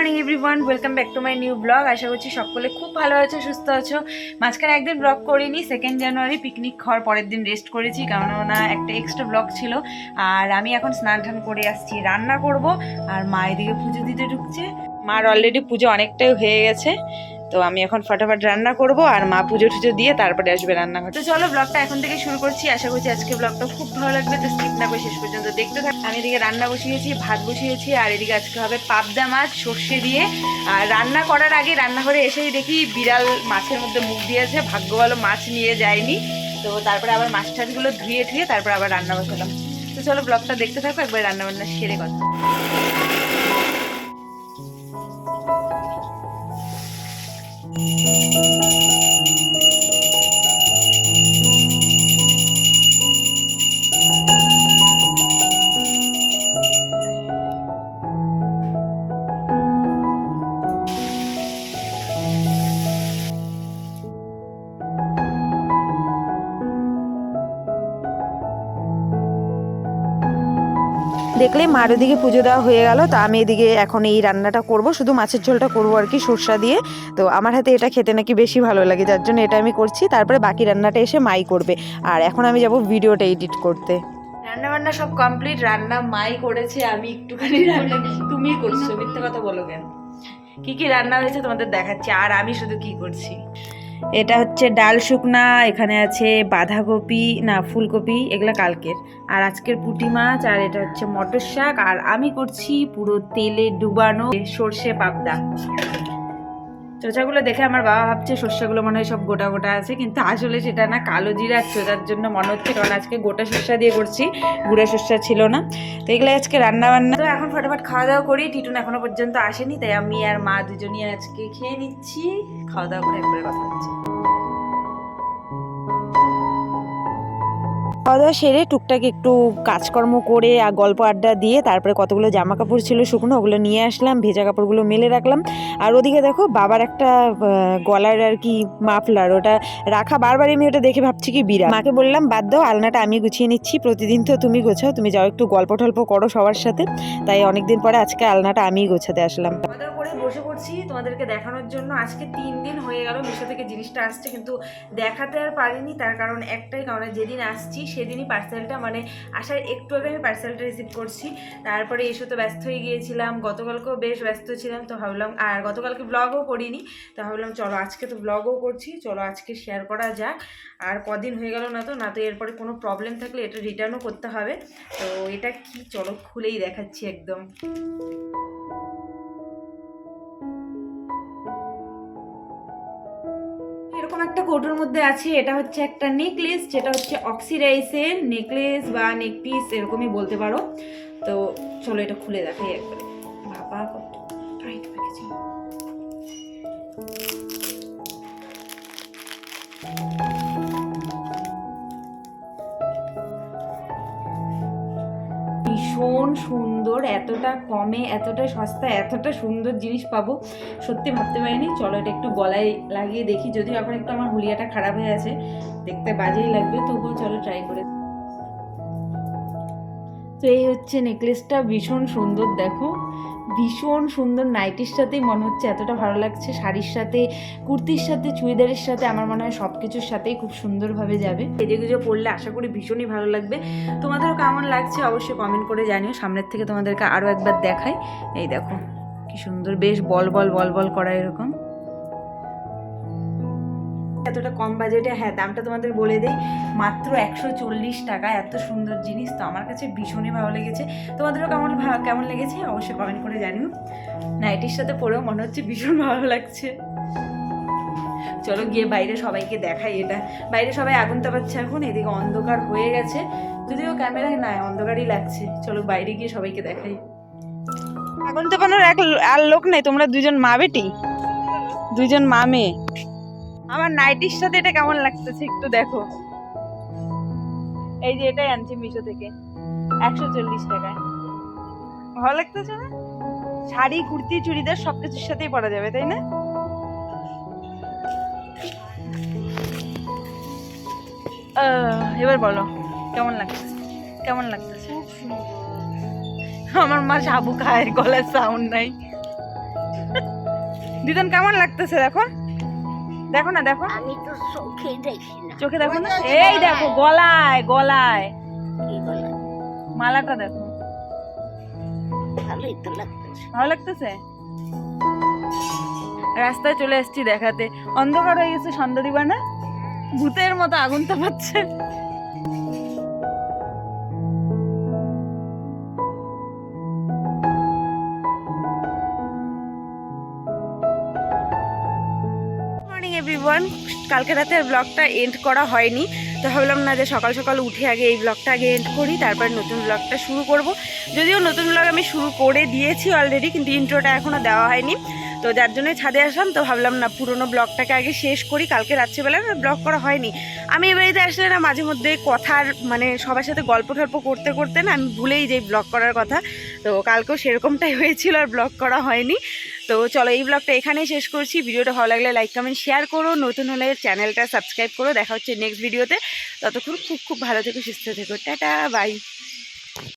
Morning everyone, welcome back to my new blog. আশা করছি সকলে খুব ভালো আছো, সুস্থ আছো। মাঝখানে একদিন ব্লগ করিনি, 2 জানুয়ারি পিকনিক খাওয়ার পরের দিন রেস্ট করেছি, কেননা একটা এক্সট্রা ব্লগ ছিল। আর আমি এখন স্নান টান করে আসছি, রান্না করব। আর মা এদিকে পুজো দিতে ঢুকছে। মার অলরেডি পুজো অনেকটাই হয়ে গেছে, তো আমি এখন ফটাফট রান্না করব আর মা পুজো টুজো দিয়ে তারপরে আসবে রান্নাঘর। তো চলো ব্লগটা এখন থেকে শুরু করছি। আশা করছি আজকে ব্লগটা খুব ভালো লাগবে, তো স্কিপ না করে শেষ পর্যন্ত দেখতে থাক। আমি এদিকে রান্না বসিয়েছি, ভাত বসিয়েছি, আর এদিকে আজকে হবে পাবদা মাছ সর্ষে দিয়ে। আর রান্না করার আগে রান্নাঘরে এসেই দেখি বিড়াল মাছের মধ্যে মুখ দিয়েছে, ভাগ্য ভালো মাছ নিয়ে যায়নি। তো তারপরে আবার মাছ টাছগুলো ধুয়ে ঠুয়ে তারপর আবার রান্না বসালাম। তো চলো ব্লগটা দেখতে থাকো, একবার রান্না বান্না সেরে কথা। দেখলে মার ওদিকে পুজো দেওয়া হয়ে গেল, তো আমি এদিকে এখন এই রান্নাটা করব, শুধু মাছের ঝোলটা করব আর কি, সরষা দিয়ে। তো আমার হাতে এটা খেতে নাকি বেশি ভালো লাগে, যার জন্য এটা আমি করছি। তারপরে বাকি রান্নাটা এসে মাই করবে। আর এখন আমি যাব ভিডিওটা এডিট করতে। রান্না বান্না সব কমপ্লিট, রান্না মাই করেছে, আমি একটুখানি রান্না তুমি করছো, মিথ্যে কথা বলো কেন। কি কি রান্না হয়েছে তোমাদের দেখাচ্ছি, আর আমি শুধু কি করছি। এটা হচ্ছে ডাল শুকনা, এখানে আছে বাঁধাকপি না ফুলকপি, এগুলা কালকের। আর আজকের পুঁটি মাছ, আর এটা হচ্ছে মটর শাক। আর আমি করছি পুরো তেলে ডুবানো সর্ষে পাবদা। চোচাগুলো দেখে আমার বাবা ভাবছে সর্ষেগুলো মনে হয় সব গোটা গোটা আছে, কিন্তু আসলে সেটা না, কালো জিরা চোচার জন্য মনে হচ্ছে, কারণ আজকে গোটা সর্ষা দিয়ে করছি, গুঁড়ো সর্ষা ছিল না। তো এগুলো আজকে রান্না বান্না। তো এখন ফটাফট খাওয়া দাওয়া করি, টিটুন এখনো পর্যন্ত আসেনি, তাই আমি আর মা দুজনই আজকে খেয়ে নিচ্ছি। খাওয়া দাওয়া করে একবারে কথা হচ্ছে। খাওয়া দাওয়া সেরে টুকটাক একটু কাজকর্ম করে আর গল্প আড্ডা দিয়ে তারপরে কতগুলো জামা কাপড় ছিল শুকনো, ওগুলো নিয়ে আসলাম, ভেজা কাপড়গুলো মেলে রাখলাম। আর ওদিকে দেখো বাবার একটা গলার আর কি মাফলার, ওটা রাখা, বারবার আমি ওটা দেখে ভাবছি কি বিড়াল। মাকে বললাম বাদ দাও, আলনাটা আমি গুছিয়ে নিচ্ছি, প্রতিদিন তো তুমি গোছাও, তুমি যাও একটু গল্প টল্প করো সবার সাথে। তাই অনেকদিন পরে আজকে আলনাটা আমিই গোছাতে আসলাম। খাওয়া দাওয়া করে বসে পড়ছি তোমাদেরকে দেখানোর জন্য। আজকে 3 দিন হয়ে গেল মিশো থেকে জিনিসটা আসছে, কিন্তু দেখাতে আর পারিনি। তার কারণ একটাই, কারণ যেদিন আসছি সেদিনই পার্সেলটা, মানে আসার একটু আগে আমি পার্সেলটা রিসিভ করছি। তারপরে এসে তো ব্যস্ত হয়ে গিয়েছিলাম, গতকালকেও বেশ ব্যস্ত ছিলাম, তো ভাবলাম, আর গতকালকে ব্লগও করিনি, তো ভাবলাম চলো আজকে তো ব্লগও করছি, চলো আজকে শেয়ার করা যাক। আর কদিন হয়ে গেল না তো এরপরে কোনো প্রবলেম থাকলে এটা রিটার্নও করতে হবে। তো এটা কি, চলো খুলেই দেখাচ্ছি একদম। এরকম একটা কৌটোর মধ্যে আছে, এটা হচ্ছে একটা নেকলেস, যেটা হচ্ছে অক্সিডাইসের নেকলেস বা নেক পিস এরকমই বলতে পারো। তো চলো এটা খুলে দেখাই একবার। বাবা কত টাইট প্যাকেজিং। ভীষণ সুন্দর, এতটা কমে, এতটা সস্তা, এতটা সুন্দর জিনিস পাবো সত্যি ভাবতে পারিনি। চলো এটা একটু গলায় লাগিয়ে দেখি, যদিও এখন একটু আমার হুলিয়াটা খারাপ হয়ে আছে, দেখতে বাজেই লাগবে, তবুও চলো ট্রাই করে। তো এই হচ্ছে নেকলেসটা, ভীষণ সুন্দর, দেখো ভীষণ সুন্দর। নাইটির সাথেই মনে হচ্ছে এতটা ভালো লাগছে, শাড়ির সাথে, কুর্তির সাথে, চুড়িদারের সাথে, আমার মনে হয় সব কিছুর সাথেই খুব সুন্দরভাবে যাবে। এদিকে পরলে আশা করি ভীষণই ভালো লাগবে। তোমাদেরও কেমন লাগছে অবশ্যই কমেন্ট করে জানিও। সামনের থেকে তোমাদেরকে আরও একবার দেখাই। এই দেখো কি সুন্দর, বেশ বল বল বল বল করা এরকম। এতটা কম বাজেটে, হ্যাঁ দামটা তোমাদের বলে দেই, মাত্র 140 টাকা। এত সুন্দর জিনিস তো আমার কাছে ভীষণই ভালো লেগেছে। তোমাদেরও কেমন লেগেছে অবশ্যই কমেন্ট করে জানিও। নাইটির সাথে পরেও মনে হচ্ছে ভীষণ ভালো লাগছে। চলো গিয়ে বাইরে সবাইকে দেখাই এটা। বাইরে সবাই আগুন তাপাচ্ছে এখন, এদিকে অন্ধকার হয়ে গেছে, যদিও ক্যামেরায় নাই অন্ধকারই লাগছে। চলো বাইরে গিয়ে সবাইকে দেখাই। আগুন তাপানোর আর লোক নেই, তোমরা দুজন মা বেটি, দুজন মা মেয়ে। আমার নাইটির সাথে এটা কেমন লাগতেছে একটু দেখো। এই যে এটাই আনছি মিশো থেকে, 140 টাকায়। ভালো লাগতেছে না? শাড়ি, কুর্তি, চুড়িদার সবকিছুর সাথেই পরা যাবে, তাই না? এবার বলো কেমন লাগতেছে, কেমন লাগতেছে? আমার মা সাবু খায়, গলার সাউন্ড নাই। দিদান কেমন লাগতেছে দেখো, দেখো না দেখো, আমি তো চোখে দেখি না। চোখে দেখো না, এই দেখো গলায় গলায় কি বলে? মালাটা দেখো, ভালোই তো লাগতেছে। ভালো লাগতেছে। রাস্তায় চলে এসেছি দেখাতে, অন্ধকার হয়ে গেছে, সন্ধ্যা দিবা না, ভূতের মতো আগুন তাপাচ্ছে। মর্নিং এভরিওয়ান, কালকে রাতের ব্লগটা এন্ড করা হয়নি, তো ভাবলাম না যে সকাল সকাল উঠে আগে এই ব্লগটা আগে এন্ড করি, তারপর নতুন ব্লগটা শুরু করব। যদিও নতুন ব্লগ আমি শুরু করে দিয়েছি অলরেডি, কিন্তু ইন্ট্রোটা এখনও দেওয়া হয়নি, তো যার জন্যই ছাদে আসলাম। তো ভাবলাম না পুরোনো ব্লগটাকে আগে শেষ করি, কালকে রাত্রিবেলা না ব্লগ করা হয়নি। আমি এই বাড়িতে আসলে না মাঝে মধ্যে কথার মানে সবার সাথে গল্প টল্প করতে করতে না আমি ভুলেই যাই ব্লগ করার কথা, তো কালকেও সেরকমটাই হয়েছিল, আর ব্লগ করা হয়নি। তো চলো এই ব্লগটা এখানেই শেষ করছি। ভিডিওটা ভালো লাগলে লাইক কমেন্ট শেয়ার করো, নতুন হলে চ্যানেলটা সাবস্ক্রাইব করো। দেখা হচ্ছে নেক্সট ভিডিওতে, ততক্ষণ খুব খুব ভালো থেকো, সুস্থ থেকো, টাটা বাই।